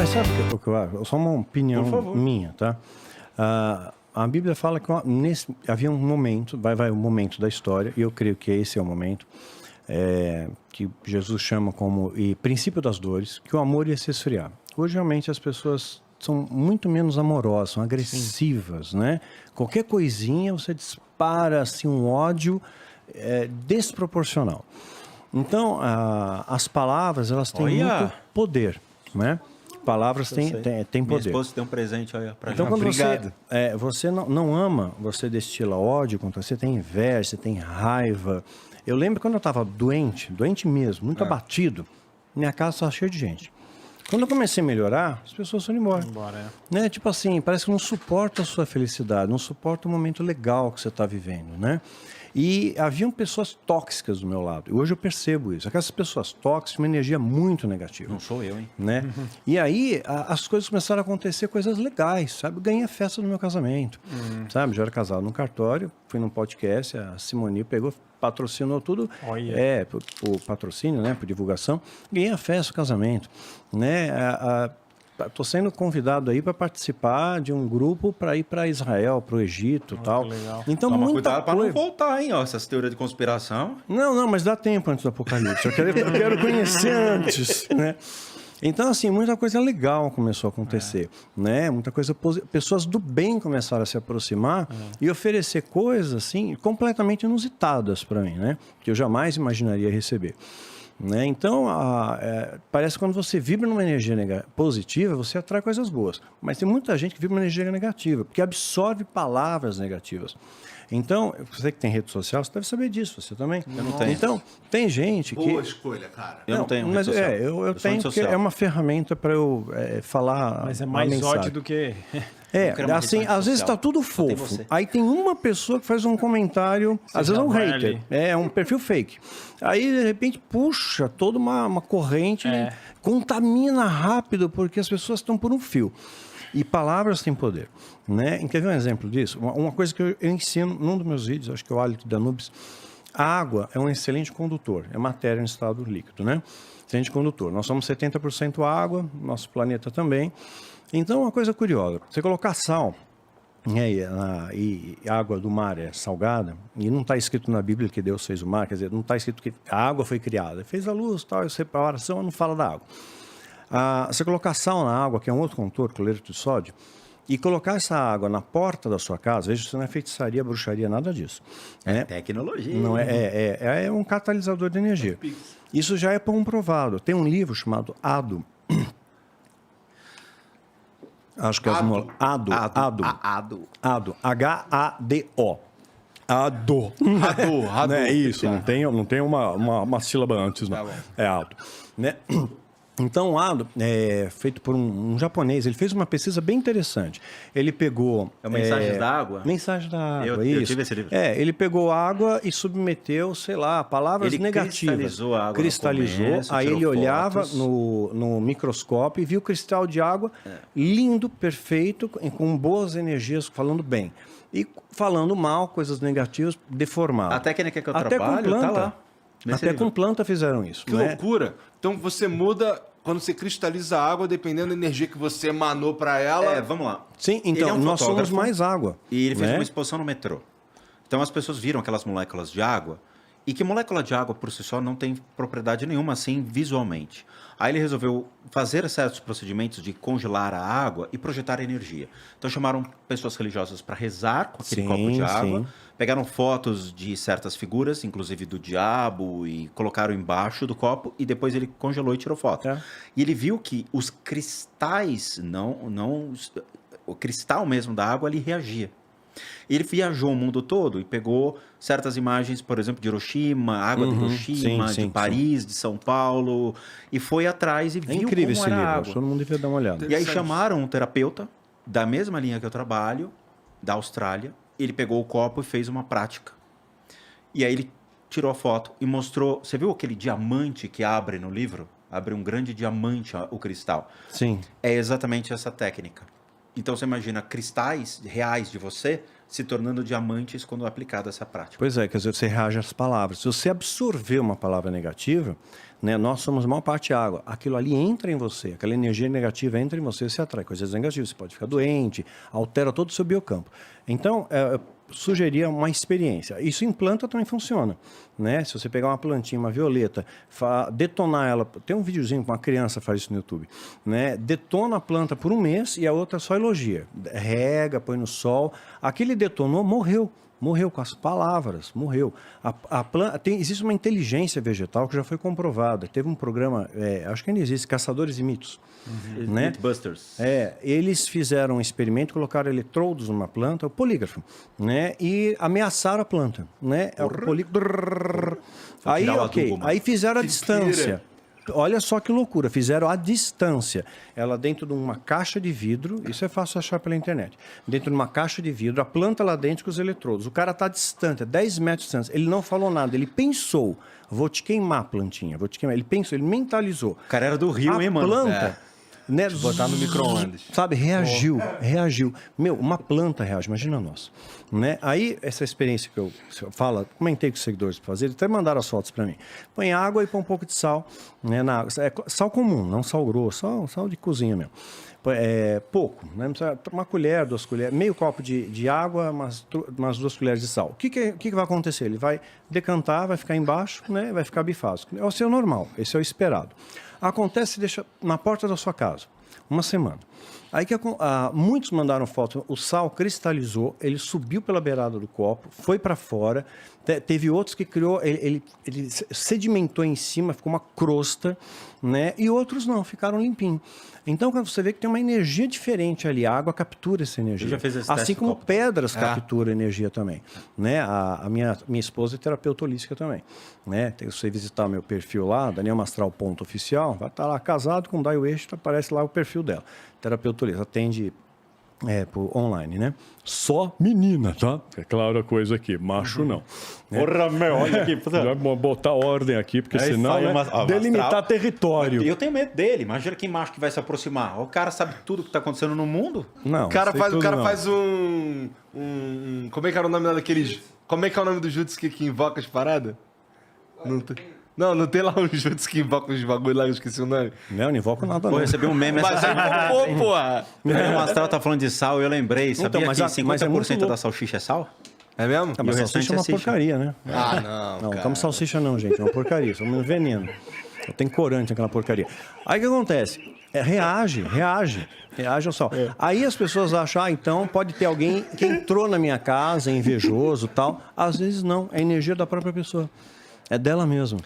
Mas sabe o que eu acho? Só uma opinião minha, tá? A Bíblia fala que havia um momento, vai um momento da história, e eu creio que esse é o momento, que Jesus chama como princípio das dores, que o amor ia se esfriar. Hoje, realmente, as pessoas são muito menos amorosas, são agressivas, né? Qualquer coisinha, você dispara assim, um ódio desproporcional. Então, as palavras, elas têm muito poder, né? Palavras têm poder. Minha esposa tem um presente para então, gente. quando Obrigado. você não ama, você destila ódio contra você, tem inveja, você tem raiva. Eu lembro quando eu estava doente mesmo, muito abatido, minha casa estava cheia de gente. Quando eu comecei a melhorar, as pessoas foram embora. Né? Tipo assim, parece que não suporta a sua felicidade, não suporta o momento legal que você está vivendo, né? E haviam pessoas tóxicas do meu lado. E hoje eu percebo isso. Aquelas pessoas tóxicas têm uma energia muito negativa. Não sou eu, hein? Né? E aí as coisas começaram a acontecer, coisas legais, sabe? Eu ganhei a festa do meu casamento, sabe? Já era casado num cartório, fui num podcast, a Simone pegou, patrocinou tudo, por patrocínio, né? Por divulgação, ganhei a festa do casamento, né? Estou sendo convidado aí para participar de um grupo para ir para Israel, para o Egito e tal. legal. Então, Toma muita cuidado para coisa. não voltar, hein? Ó, essas teorias de conspiração. Não, mas dá tempo antes do apocalipse. Eu quero conhecer antes, né? Então, assim, muita coisa legal começou a acontecer, né? Muita coisa pessoas do bem começaram a se aproximar e oferecer coisas, assim, completamente inusitadas para mim, né? Que eu jamais imaginaria receber. Né? Então, parece que quando você vibra numa energia positiva, você atrai coisas boas. Mas tem muita gente que vibra numa energia negativa, porque absorve palavras negativas. Então, você que tem rede social, você deve saber disso, você também. Eu não tenho. Então, tem gente que... Boa escolha, cara. Eu não tenho mas rede social. eu tenho porque é uma ferramenta para eu falar. Mas é mais ódio do que... assim, às vezes está tudo fofo. Aí tem uma pessoa que faz um comentário, às vezes é um hater, é um perfil fake. Aí, de repente, puxa toda uma corrente, contamina rápido, porque as pessoas estão por um fio. E palavras têm poder, né? Quer ver um exemplo disso? Uma coisa que eu ensino num dos meus vídeos, acho que é o Hálito de Anubis. A água é um excelente condutor, é matéria em estado líquido, né? Excelente condutor. Nós somos 70% água, nosso planeta também. Então, uma coisa curiosa, você colocar sal, e a água do mar é salgada, e não está escrito na Bíblia que Deus fez o mar, quer dizer, não está escrito que a água foi criada. Fez a luz, tal, a separação, não fala da água. Você colocar sal na água, que é um outro condutor, cloreto de sódio, e colocar essa água na porta da sua casa, veja, isso não é feitiçaria, bruxaria, nada disso. É tecnologia. Não é um catalisador de energia. Isso já é comprovado. Tem um livro chamado Ado. Acho que é Ado. H-A-D-O. Ado. Não é isso, não tem uma sílaba antes, não. É Ado. Né? Então, o Ado é feito por um japonês. Ele fez uma pesquisa bem interessante. Ele pegou... É o Mensagens da Água? Mensagens da Água, eu tive esse livro. Ele pegou água e submeteu, sei lá, palavras negativas. Cristalizou a água. Cristalizou, aí ele olhava no microscópio e viu o cristal de água lindo, perfeito, com boas energias, falando bem. E falando mal, coisas negativas, deformado. A técnica que eu trabalho está lá. Até com planta fizeram isso. Que loucura. Então você muda quando você cristaliza a água, dependendo da energia que você emanou para ela. Vamos lá. Sim, então nós somos mais água. E ele fez uma exposição no metrô. Então as pessoas viram aquelas moléculas de água, e que molécula de água por si só não tem propriedade nenhuma assim visualmente. Aí ele resolveu fazer certos procedimentos de congelar a água e projetar energia. Então chamaram pessoas religiosas para rezar com aquele copo de água, pegaram fotos de certas figuras, inclusive do diabo, e colocaram embaixo do copo, e depois ele congelou e tirou foto. E ele viu que os cristais, o cristal mesmo da água, ele reagia. Ele viajou o mundo todo e pegou certas imagens, por exemplo, de Hiroshima, água de Hiroshima, de Paris, de São Paulo, e foi atrás e viu incrível como esse era a livro, água. todo mundo devia dar uma olhada. E aí chamaram um terapeuta da mesma linha que eu trabalho, da Austrália. Ele pegou o copo e fez uma prática. E aí ele tirou a foto e mostrou... Você viu aquele diamante que abre no livro? Abre um grande diamante o cristal. Sim. É exatamente essa técnica. Então você imagina cristais reais de você se tornando diamantes quando aplicada essa prática. Pois é, quer dizer, você reage às palavras. Se você absorver uma palavra negativa, né, nós somos a maior parte água. Aquilo ali entra em você, aquela energia negativa entra em você, você atrai coisas negativas, você pode ficar doente, altera todo o seu biocampo. Então, eu sugeria uma experiência. Isso em planta também funciona, né? Se você pegar uma plantinha, uma violeta, detonar ela, tem um videozinho que uma criança faz isso no YouTube, né? Detona a planta por um mês e a outra só elogia. Rega, põe no sol. Aquele detonou, morreu. Morreu com as palavras, morreu. A planta, existe uma inteligência vegetal que já foi comprovada. Teve um programa, acho que ainda existe, Caçadores de Mitos. Né? Mythbusters. Eles fizeram um experimento, colocaram eletrodos numa planta, o polígrafo, né? E ameaçaram a planta. Né? Aí, ok. Aí fizeram a distância. Olha só que loucura, fizeram a distância. Ela dentro de uma caixa de vidro, isso é fácil achar pela internet. Dentro de uma caixa de vidro, a planta lá dentro com os eletrodos. O cara está distante, a 10 metros de distância. Ele não falou nada, ele pensou, vou te queimar, plantinha, vou te queimar. Ele pensou, ele mentalizou. O cara era do Rio, hein, mano? A planta... Né, botar no micro-ondas. Sabe, reagiu. Meu, uma planta reage, imagina nós. Né? Aí, essa experiência que eu falo, comentei com os seguidores para fazer, eles até mandaram as fotos para mim. Põe água e põe um pouco de sal, né, na água. Sal comum, não sal grosso, sal de cozinha mesmo. Pouco, né? Uma colher, 2 colheres, meio copo de água, umas 2 colheres de sal. O que vai acontecer? Ele vai decantar, vai ficar embaixo, né? Vai ficar bifásico. É o seu normal, esse é o esperado. Acontece, deixa na porta da sua casa, uma semana. Aí muitos mandaram foto, o sal cristalizou, ele subiu pela beirada do copo, foi para fora, teve outros que criou, ele sedimentou em cima, ficou uma crosta, né? E outros não, ficaram limpinhos. Então, quando você vê que tem uma energia diferente ali, a água captura essa energia. Já fez esse assim como copo. pedras capturam energia também. Né? A minha esposa é terapeuta holística também. Né? Se você visitar meu perfil lá, danielmastral.oficial, vai estar lá casado com o Dai West, aparece lá o perfil dela. Terapeuta holística, atende por online, né? Só menina, tá? É claro a coisa aqui, macho não. Né? Porra, meu, olha aqui. Vai botar ordem aqui, porque senão delimitar território. Eu tenho medo dele. Imagina que macho que vai se aproximar. O cara sabe tudo que está acontecendo no mundo. Não, o cara faz um... Como é que era o nome daqueles... Como é que é o nome do jutsu que invoca as paradas? Não tem lá um jutsu que invoca os bagulho lá, eu esqueci o nome. Não invoco nada não. Vou receber um meme essa semana. Mas aí invocou, porra. O Astral tá falando de sal, eu lembrei. Sabia mas que é 50% da salsicha é sal? É mesmo? Mas salsicha é uma porcaria, né? Não, não come salsicha não, gente. É uma porcaria. Isso é um veneno. Tem corante naquela porcaria. Aí o que acontece? Reage ao sal. Aí as pessoas acham, então pode ter alguém que entrou na minha casa, invejoso e tal. Às vezes não, é a energia da própria pessoa. É dela mesmo.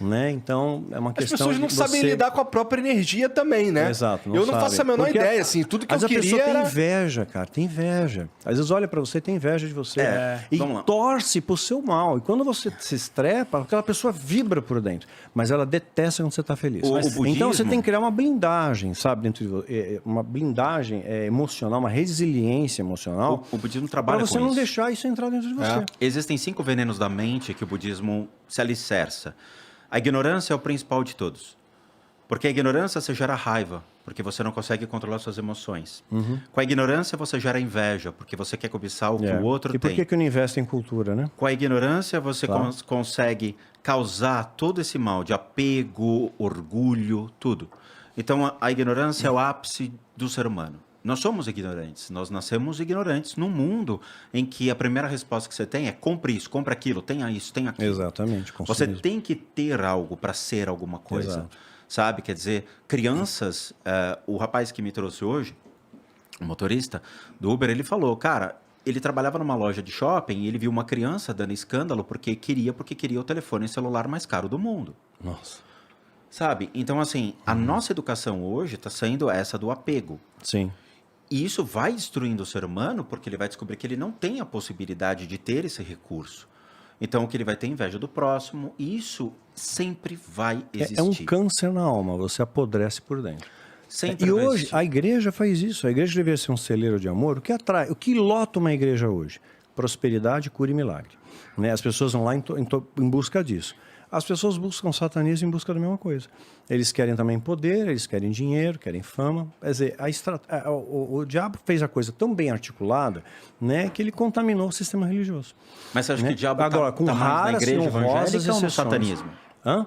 Né? Então, é uma questão. As pessoas não sabem lidar com a própria energia também, né? Exato. Eu não faço a menor ideia, assim, tudo que eu queria. Mas a pessoa tem inveja, cara, tem inveja. Às vezes olha pra você, tem inveja de você. E torce pro seu mal. E quando você se estrepa, aquela pessoa vibra por dentro. Mas ela detesta quando você tá feliz. Então você tem que criar uma blindagem, sabe? Dentro de você. Uma blindagem emocional, uma resiliência emocional. O budismo trabalha com isso. Pra você não deixar isso entrar dentro de você. Existem 5 venenos da mente que o budismo se alicerça. A ignorância é o principal de todos. Porque a ignorância você gera raiva, porque você não consegue controlar suas emoções. Com a ignorância você gera inveja, porque você quer cobiçar o que o outro tem. E por que não investe em cultura, né? Com a ignorância você consegue causar todo esse mal de apego, orgulho, tudo. Então a ignorância é o ápice do ser humano. Nós somos ignorantes, nós nascemos ignorantes num mundo em que a primeira resposta que você tem é compre isso, compre aquilo, tenha isso, tenha aquilo. Exatamente. Você tem que ter algo para ser alguma coisa, Exato. sabe? Quer dizer, crianças, o rapaz que me trouxe hoje, o motorista do Uber, ele falou, cara, ele trabalhava numa loja de shopping e ele viu uma criança dando escândalo porque queria o telefone celular mais caro do mundo. Nossa. Sabe? Então, assim, a nossa educação hoje está sendo essa do apego. Sim. E isso vai destruindo o ser humano porque ele vai descobrir que ele não tem a possibilidade de ter esse recurso. Então, que ele vai ter inveja do próximo, e isso sempre vai existir. É um câncer na alma, você apodrece por dentro. Sempre e hoje, a igreja faz isso. A igreja deveria ser um celeiro de amor. O que lota uma igreja hoje? Prosperidade, cura e milagre. Né? As pessoas vão lá em busca disso. as pessoas buscam o satanismo em busca da mesma coisa. Eles querem também poder, eles querem dinheiro, querem fama. Quer dizer, o diabo fez a coisa tão bem articulada, né, que ele contaminou o sistema religioso. Mas você acha, né, que o diabo agora, com tá mais na igreja evangélica ou no satanismo?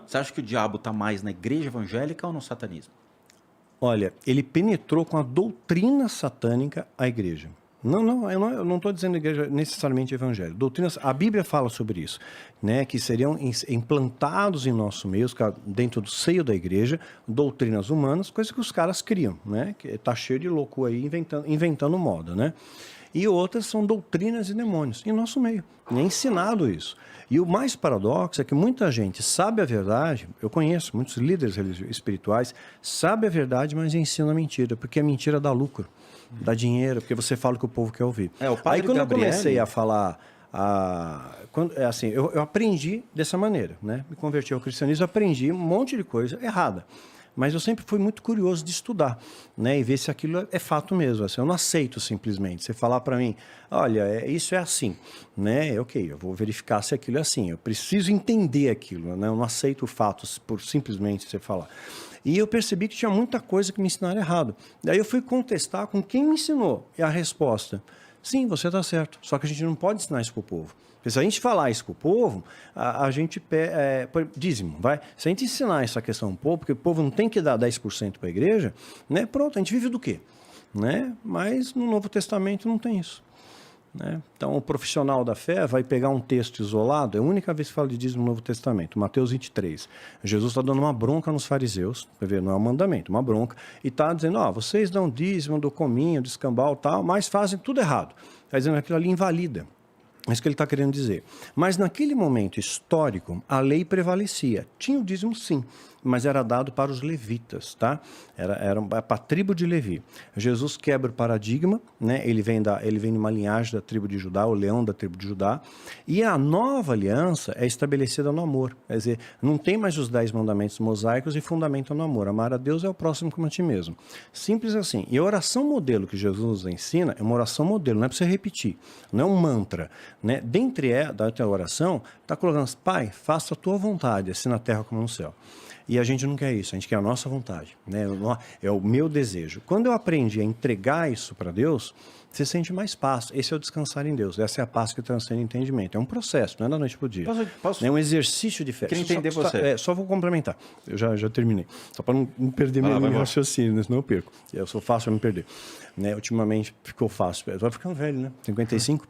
Você acha que o diabo está mais na igreja evangélica ou no satanismo? Olha, ele penetrou com a doutrina satânica a igreja. Eu não estou dizendo igreja necessariamente evangélica. Doutrinas, a Bíblia fala sobre isso, né, que seriam implantados em nosso meio, dentro do seio da igreja, doutrinas humanas, coisa que os caras criam, né, que está cheio de louco aí inventando moda, né? E outras são doutrinas e demônios, em nosso meio. É ensinado isso. E o mais paradoxo é que muita gente sabe a verdade, eu conheço muitos líderes espirituais, sabe a verdade, mas ensina a mentira, porque a mentira dá lucro, dá dinheiro, porque você fala o que o povo quer ouvir. Aí quando eu comecei a falar, eu aprendi dessa maneira, né? Me converti ao cristianismo, aprendi um monte de coisa errada. Mas eu sempre fui muito curioso de estudar, né, e ver se aquilo é fato mesmo. Assim, eu não aceito simplesmente. Você falar para mim, olha, isso é assim, né? Ok, eu vou verificar se aquilo é assim. Eu preciso entender aquilo, né? Eu não aceito fatos por simplesmente você falar. E eu percebi que tinha muita coisa que me ensinaram errado. Daí eu fui contestar com quem me ensinou. E a resposta, sim, você está certo. Só que a gente não pode ensinar isso para o povo. Porque se a gente falar isso para o povo, a gente dízimo, vai. Se a gente ensinar essa questão ao povo, porque o povo não tem que dar 10% para a igreja, né? Pronto, a gente vive do quê? Né? Mas no Novo Testamento não tem isso. Né? Então, o profissional da fé vai pegar um texto isolado, é a única vez que fala de dízimo no Novo Testamento, Mateus 23. Jesus está dando uma bronca nos fariseus, não é um mandamento, uma bronca, e está dizendo, vocês dão dízimo do cominho, do escambau e tal, mas fazem tudo errado. Está dizendo que aquilo ali invalida. É isso que ele está querendo dizer. Mas naquele momento histórico, a lei prevalecia. Tinha o dízimo, sim, mas era dado para os levitas, tá? Era para a tribo de Levi. Jesus quebra o paradigma, né? Ele vem de uma linhagem da tribo de Judá, o leão da tribo de Judá, e a nova aliança é estabelecida no amor. Quer dizer, não tem mais os 10 mandamentos mosaicos e fundamento no amor. Amar a Deus é o próximo como a ti mesmo. Simples assim. E a oração modelo que Jesus nos ensina é uma oração modelo, não é para você repetir, não é um mantra, né? Dentre da tua oração, está colocando, Pai, faça a tua vontade, assim na terra como no céu. E a gente não quer isso, a gente quer a nossa vontade, né? É o meu desejo. Quando eu aprendi a entregar isso para Deus, você sente mais paz. Esse é o descansar em Deus. Essa é a paz que transcende entendimento. É um processo, não é da noite para o dia. É um exercício de fé. Queria entender você. Só vou complementar. Eu já terminei. Só para não perder meu raciocínio, senão eu perco. Eu sou fácil a me perder. Né? Ultimamente ficou fácil. Eu estou ficando velho, né? 55.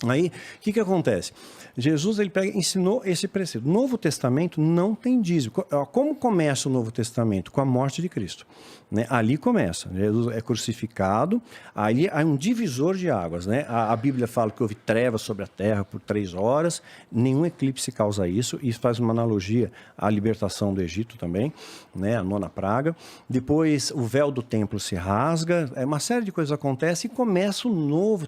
Aí, o que acontece? Jesus ensinou esse preceito. O Novo Testamento não tem dízimo. Como começa o Novo Testamento? Com a morte de Cristo. Né? Ali começa. Jesus é crucificado, ali há um divisor de águas. Né? A Bíblia fala que houve trevas sobre a terra por 3 horas, nenhum eclipse causa isso. Isso faz uma analogia à libertação do Egito também, né? A 9ª praga. Depois o véu do templo se rasga, uma série de coisas acontece e começa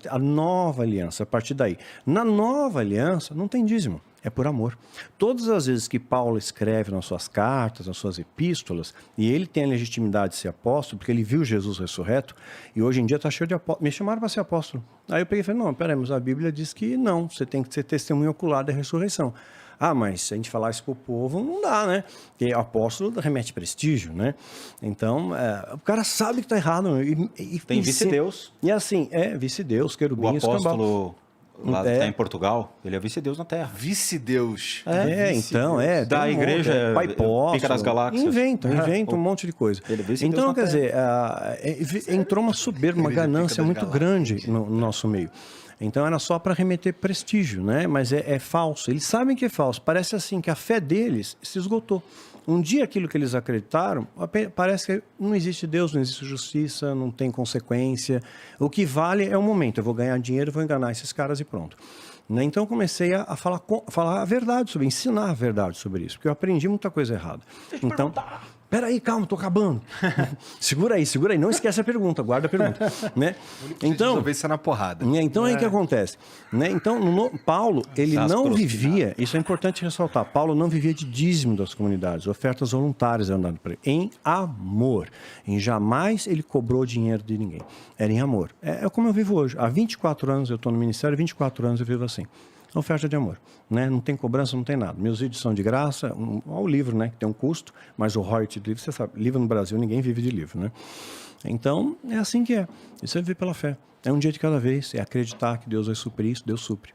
a nova aliança. A partir daí, na nova aliança não tem dízimo, é por amor. Todas as vezes que Paulo escreve nas suas cartas, nas suas epístolas, e ele tem a legitimidade de ser apóstolo, porque ele viu Jesus ressurreto, e hoje em dia está cheio de apóstolos. Me chamaram para ser apóstolo. Aí eu peguei e falei, não, peraí, mas a Bíblia diz que não, você tem que ser testemunho ocular da ressurreição. Mas se a gente falar isso para o povo, não dá, né? Porque apóstolo remete prestígio, né? Então, o cara sabe que está errado. Tem vice-deus. E assim, vice-deus, querubim, o apóstolo lá em Portugal, ele é vice-deus na Terra. Vice-deus. Da igreja, Pai Posso, Pica das Galáxias. Inventa um monte de coisa. Ele é vice-deus então, na quer dizer, entrou uma soberba, uma ganância muito grande no nosso meio. Então era só para remeter prestígio, né? Mas é falso. Eles sabem que é falso. Parece assim que a fé deles se esgotou. Um dia aquilo que eles acreditaram, parece que não existe Deus, não existe justiça, não tem consequência. O que vale é o momento. Eu vou ganhar dinheiro, vou enganar esses caras e pronto. Então eu comecei a falar a verdade sobre, ensinar a verdade sobre isso, porque eu aprendi muita coisa errada. Então, peraí, calma, tô acabando. Segura aí, não esquece a pergunta, guarda a pergunta. Né? Então, resolver isso na porrada. Então aí o que acontece? Né? Então, Paulo, ele não vivia, isso é importante ressaltar, Paulo não vivia de dízimo das comunidades, ofertas voluntárias eram dadas para ele, em amor. Em jamais ele cobrou dinheiro de ninguém. Era em amor. É como eu vivo hoje. Há 24 anos eu estou no ministério, 24 anos eu vivo assim. oferta de amor, né? Não tem cobrança, não tem nada. Meus vídeos são de graça, o livro, né, que tem um custo, mas o royalty do livro, você sabe, livro no Brasil, ninguém vive de livro, né? Então, é assim que é. Isso é viver pela fé. É um dia de cada vez, é acreditar que Deus vai suprir isso, Deus supre.